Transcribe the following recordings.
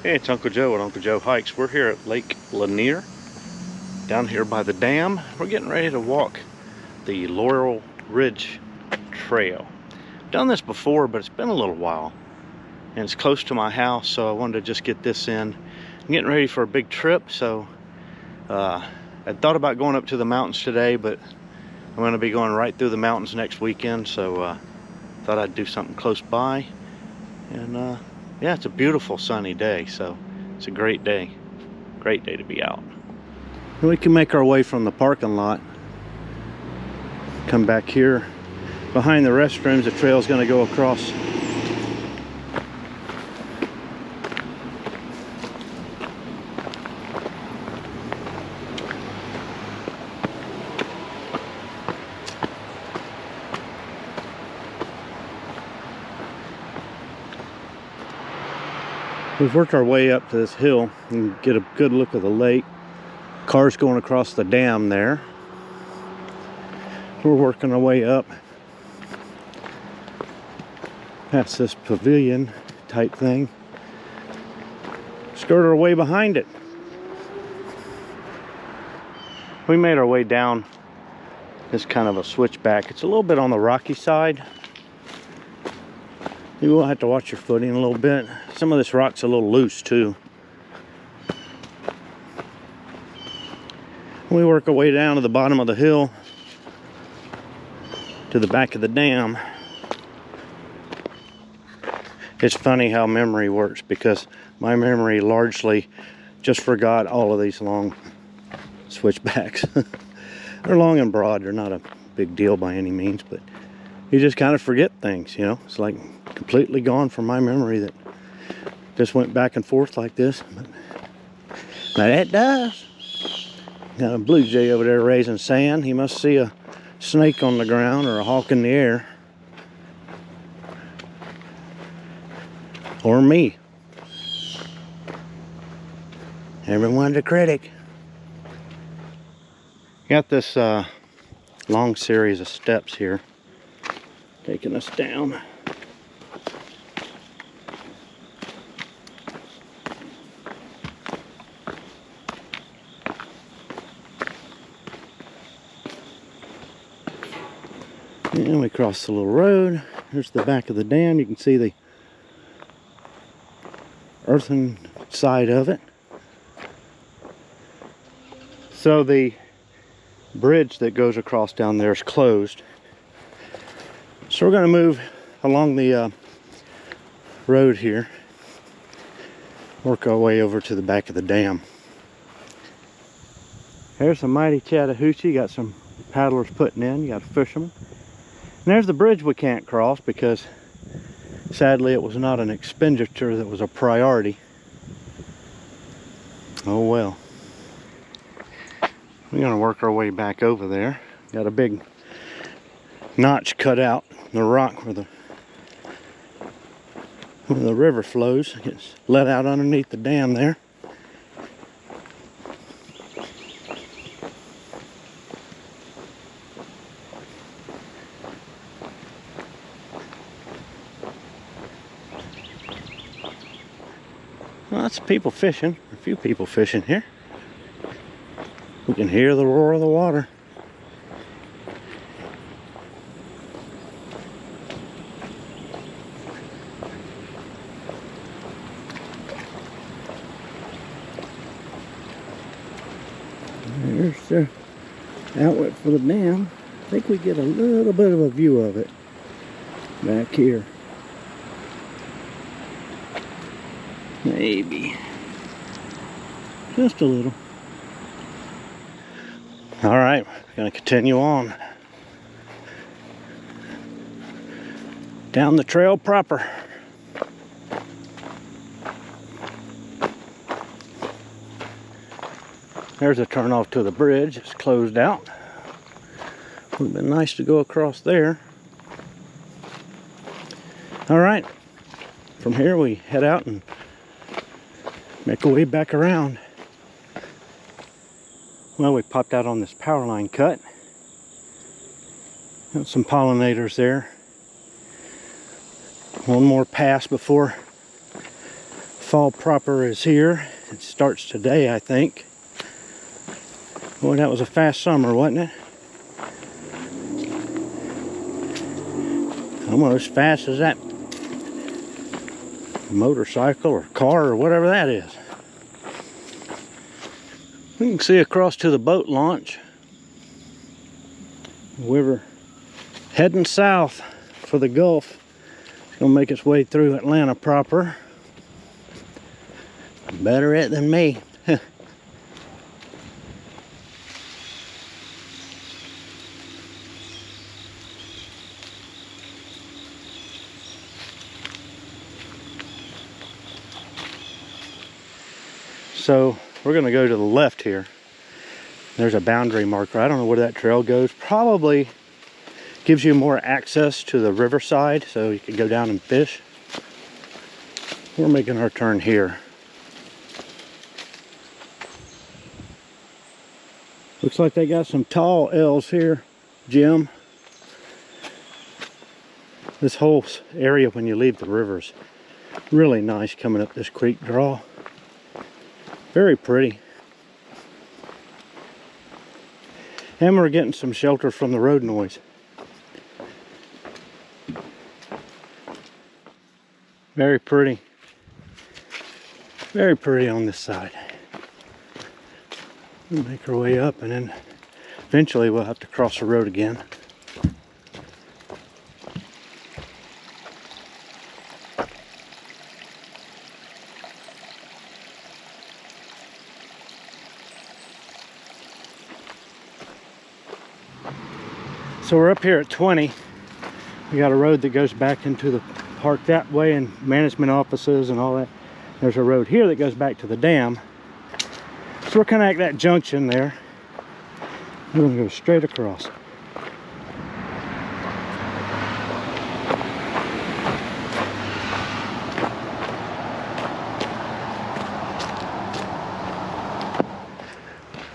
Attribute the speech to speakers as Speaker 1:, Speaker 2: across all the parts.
Speaker 1: Hey, it's Uncle Joe at Uncle Joe Hikes. We're here at Lake Lanier, down here by the dam. We're getting ready to walk the Laurel Ridge Trail. I've done this before, but it's been a little while. And it's close to my house, so I wanted to just get this in. I'm getting ready for a big trip, so I thought about going up to the mountains today, but I'm going to be going right through the mountains next weekend, so thought I'd do something close by. And yeah, it's a beautiful sunny day, so it's a great day to be out. We can make our way from the parking lot, come back here behind the restrooms. The trail's going to go across We've worked our way up to this hill and get a good look of the lake. Cars going across the dam there. We're working our way up past this pavilion type thing. Skirt our way behind it. We made our way down this kind of a switchback. It's a little bit on the rocky side. You will have to watch your footing a little bit. Some of this rock's a little loose too. We work our way down to the bottom of the hill to the back of the dam. It's funny how memory works, because my memory largely just forgot all of these long switchbacks. They're long and broad. They're not a big deal by any means, but you just kind of forget things, you know. It's like completely gone from my memory that just went back and forth like this. But it does. Got a blue jay over there raising sand. He must see a snake on the ground or a hawk in the air. Or me. Everyone's a critic. Got this long series of steps here taking us down. And we cross the little road. There's the back of the dam. You can see the earthen side of it. So the bridge that goes across down there is closed. So we're going to move along the road here. Work our way over to the back of the dam. There's a mighty Chattahoochee. Got some paddlers putting in. You got a fisherman. And there's the bridge we can't cross because sadly it was not an expenditure that was a priority. Oh well. We're going to work our way back over there. Got a big notch cut out in the rock where the river flows. It gets let out underneath the dam there. Lots of people fishing, a few people fishing here. We can hear the roar of the water. There's the outlet for the dam. I think we get a little bit of a view of it back here. Maybe. Just a little. Alright, we're going to continue on. Down the trail proper. There's a turn off to the bridge. It's closed out. Would have been nice to go across there. Alright, from here we head out and make our way back around. Well, we popped out on this power line cut. Got some pollinators there. One more pass before Fall proper is here. It starts today, I think. Boy, that was a fast summer, wasn't it? Almost as fast as that motorcycle or car or whatever that is. We can see across to the boat launch. We're heading south for the Gulf. It's gonna make its way through Atlanta proper. Better it than me. So we're gonna go to the left here. There's a boundary marker. I don't know where that trail goes. Probably gives you more access to the riverside so you can go down and fish. We're making our turn here. Looks like they got some tall ells here, Jim. This whole area when you leave the river's really nice coming up this creek draw. Very pretty. And we're getting some shelter from the road noise. Very pretty. Very pretty on this side. We'll make our way up and then eventually we'll have to cross the road again. So we're up here at 20. We got a road that goes back into the park that way and management offices and all that. There's a road here that goes back to the dam. So we're kind of at that junction there. We're going to go straight across.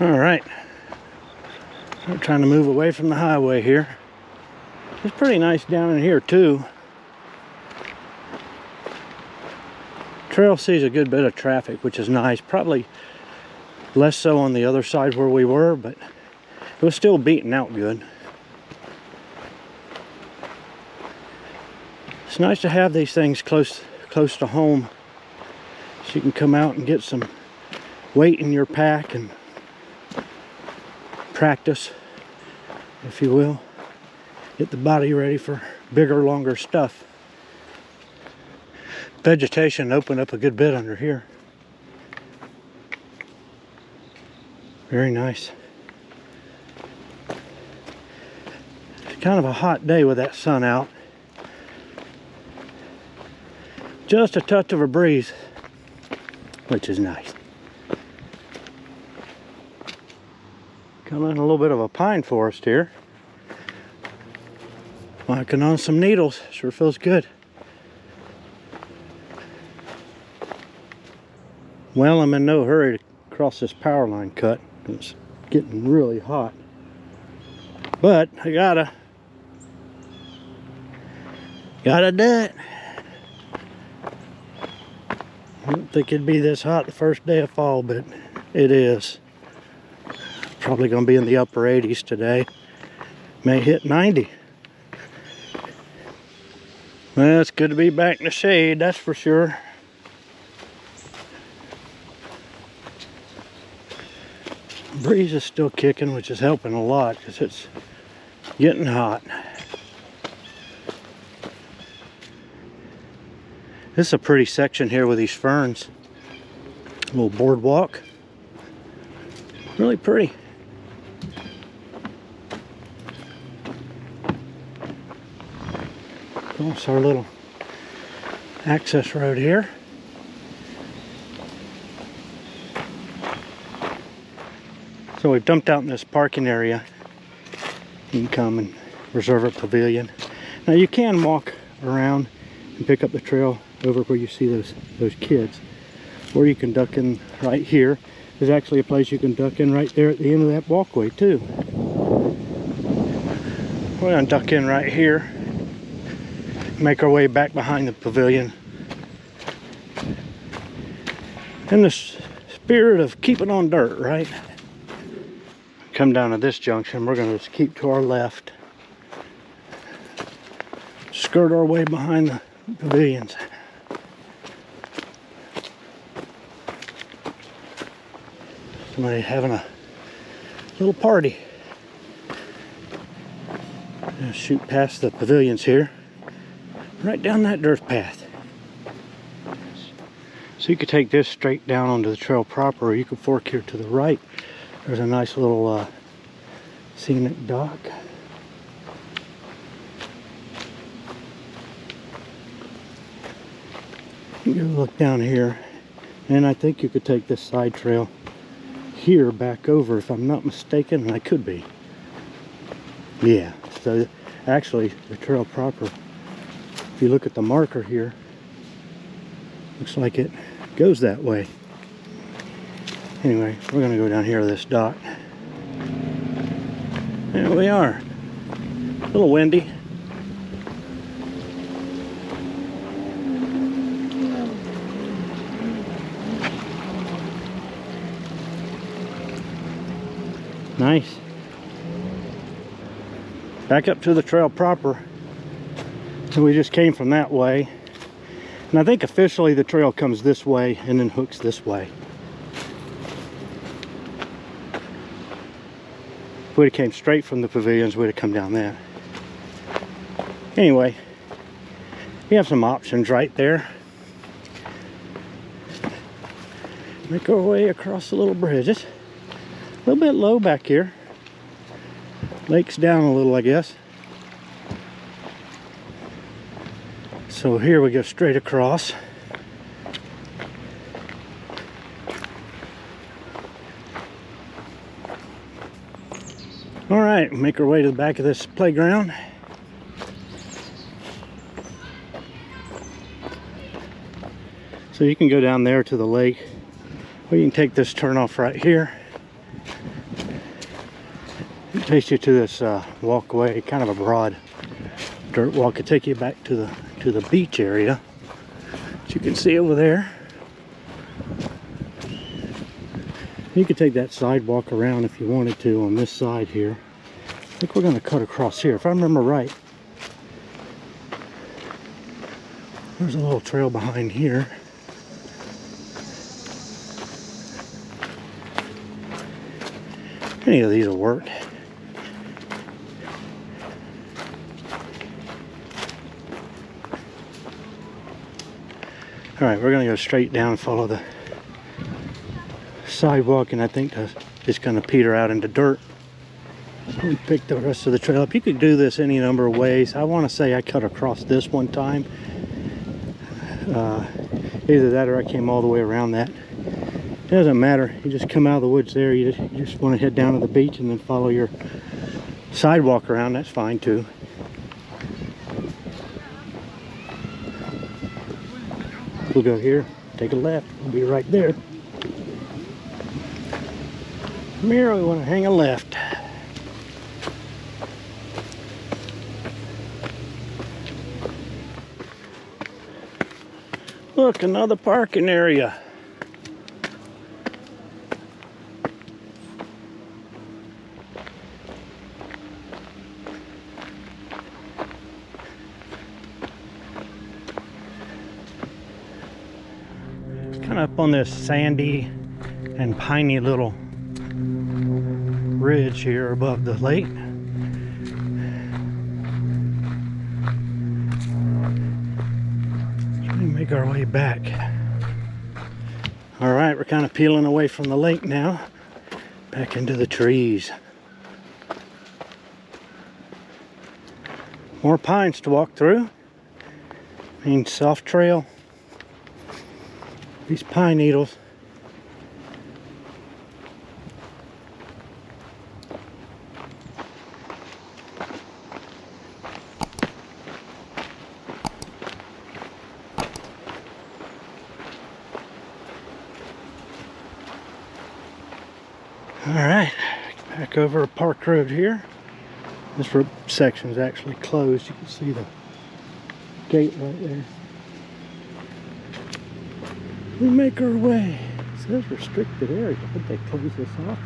Speaker 1: All right. We're trying to move away from the highway here. It's pretty nice down in here too. Trail sees a good bit of traffic, which is nice. Probably less so on the other side where we were, but it was still beating out good. It's nice to have these things close to home so you can come out and get some weight in your pack and practice, if you will. Get the body ready for bigger, longer stuff. Vegetation opened up a good bit under here. Very nice. It's kind of a hot day with that sun out. Just a touch of a breeze, which is nice. Coming in a little bit of a pine forest here. Walking on some needles, sure feels good. Well, I'm in no hurry to cross this power line cut. It's getting really hot. But I gotta do it. I didn't think it'd be this hot the first day of fall, but it is. Probably gonna be in the upper 80s today. May hit 90. Well, it's good to be back in the shade, that's for sure. The breeze is still kicking, which is helping a lot because it's getting hot. This is a pretty section here with these ferns. A little boardwalk. Really pretty. That's our little access road here. So we've dumped out in this parking area. You can come and reserve a pavilion. Now you can walk around and pick up the trail over where you see those kids. Or you can duck in right here. There's actually a place you can duck in right there at the end of that walkway too. We're gonna duck in right here. Make our way back behind the pavilion. In the spirit of keeping on dirt, right? Come down to this junction, we're gonna just keep to our left. Skirt our way behind the pavilions. Somebody having a little party. Gonna shoot past the pavilions here, right down that dirt path. So you could take this straight down onto the trail proper, or you could fork here to the right. There's a nice little scenic dock. You can look down here, and I think you could take this side trail here back over, if I'm not mistaken, and I could be. Yeah, so actually the trail proper, if you look at the marker here, looks like it goes that way. Anyway, we're gonna go down here to this dock. There we are. A little windy. Nice. Back up to the trail proper. So we just came from that way. And I think officially the trail comes this way and then hooks this way. If we'd have came straight from the pavilions, we'd have come down that. Anyway, we have some options right there. Make our way across the little bridges. A little bit low back here. Lake's down a little, I guess. So here we go straight across. All right, make our way to the back of this playground. So you can go down there to the lake, or you can take this turnoff right here. It takes you to this walkway, kind of a broad dirt walk. It'll take you back to the beach area, which you can see over there. You could take that sidewalk around if you wanted to on this side here. I think we're going to cut across here, if I remember right. There's a little trail behind here. Any of these will work. Alright, we're going to go straight down and follow the sidewalk, and I think it's going to peter out into dirt. We pick the rest of the trail up. You could do this any number of ways. I want to say I cut across this one time. Either that or I came all the way around that. It doesn't matter. You just come out of the woods there. You just want to head down to the beach and then follow your sidewalk around. That's fine too. We'll go here, take a left. We'll be right there. From here, we want to hang a left. Look, another parking area. Kind of up on this sandy and piney little ridge here above the lake. Trying to make our way back. All right, we're kind of peeling away from the lake now, back into the trees. More pines to walk through. Means soft trail. These pine needles. All right, back over a park road here. This section is actually closed. You can see the gate right there. We make our way says restricted area. Would they close this off?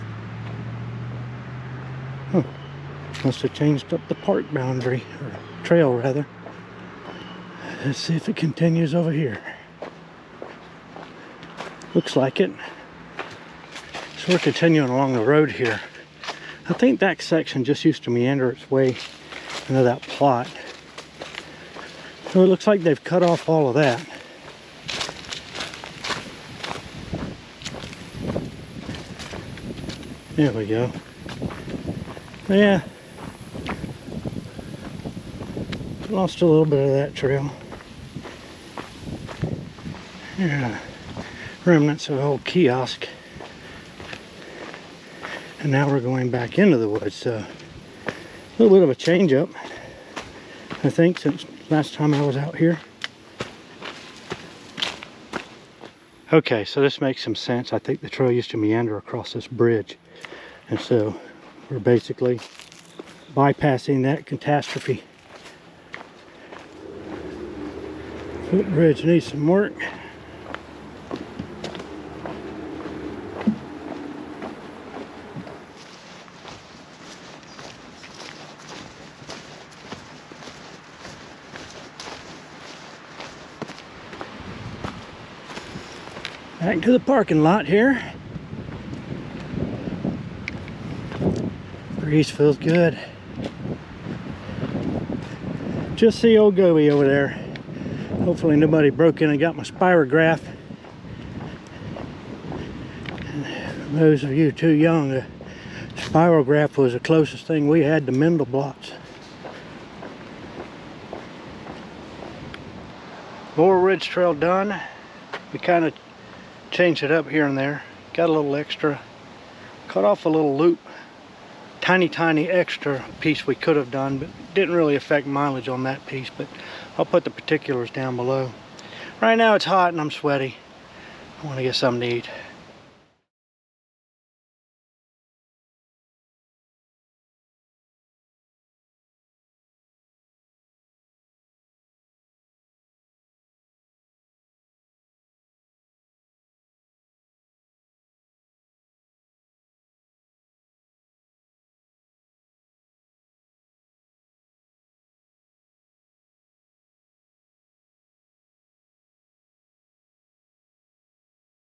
Speaker 1: Huh. Must have changed up the park boundary, or trail rather. Let's see if it continues over here. Looks like it. So we're continuing along the road here. I think that section just used to meander its way into that plot. So it looks like they've cut off all of that. There we go. Yeah. Lost a little bit of that trail. Yeah. Remnants of an old kiosk. And now we're going back into the woods, so a little bit of a change up, I think, since last time I was out here. Okay, so this makes some sense. I think the trail used to meander across this bridge, and so we're basically bypassing that catastrophe. Footbridge needs some work. Back to the parking lot here. Breeze feels good. Just see old Goby over there. Hopefully nobody broke in and got my spirograph. And those of you too young, the spirograph was the closest thing we had to Mandelblots. Laurel Ridge Trail done. We kind of changed it up here and there. Got a little extra. Cut off a little loop. Tiny extra piece we could have done, but didn't really affect mileage on that piece, but I'll put the particulars down below. Right now it's hot and I'm sweaty. I want to get something to eat.